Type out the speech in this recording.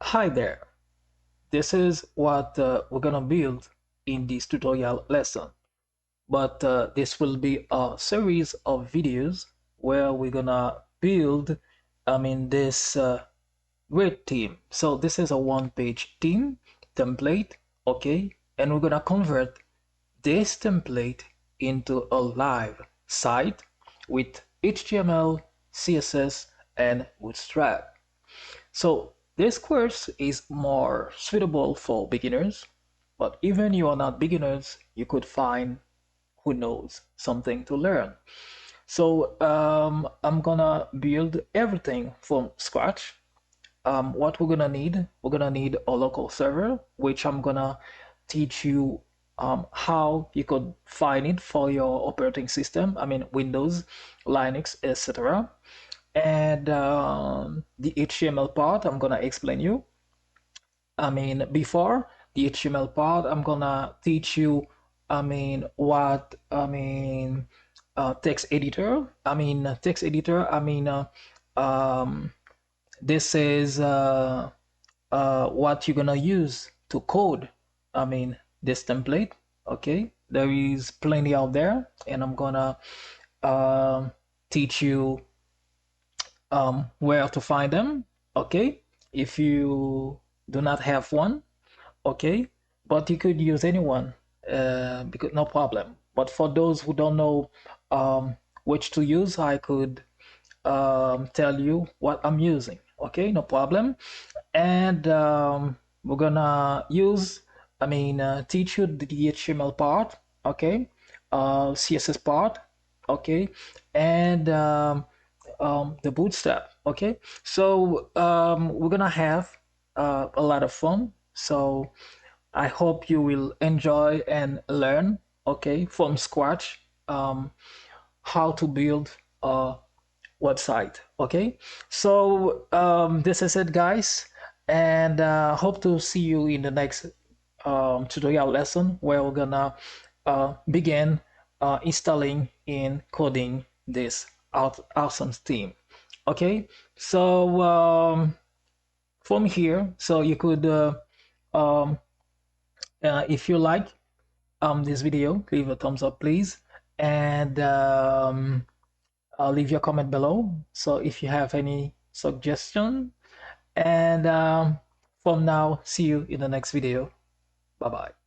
Hi there, this is what we're gonna build in this tutorial lesson. But this will be a series of videos where we're gonna build, this great theme. So this is a one-page theme template, okay? And we're gonna convert this template into a live site with HTML, CSS, and Bootstrap. So this course is more suitable for beginners, but even you are not beginners, you could find, who knows, something to learn. So I'm gonna build everything from scratch. What we're gonna need a local server, which I'm gonna teach you how you could find it for your operating system. I mean Windows, Linux, etc. And the HTML part, I'm gonna explain you. Before the HTML part, I'm gonna teach you, what, text editor. Text editor, um, this is what you're gonna use to code, this template, okay? There is plenty out there, and I'm gonna um teach you where to find them, okay? If you do not have one, okay, but you could use anyone, because no problem. But for those who don't know which to use, I could tell you what I'm using, okay, no problem. And we're gonna use, teach you the HTML part, okay, CSS part, okay, and the bootstrap, okay. So we're gonna have a lot of fun. So I hope you will enjoy and learn, okay, from scratch, how to build a website, okay. So this is it, guys, and hope to see you in the next tutorial lesson where we're gonna begin installing and coding this awesome theme, okay. So from here, so you could um, if you like this video, leave a thumbs up please, and leave your comment below. So if you have any suggestion, and from now, see you in the next video. Bye bye.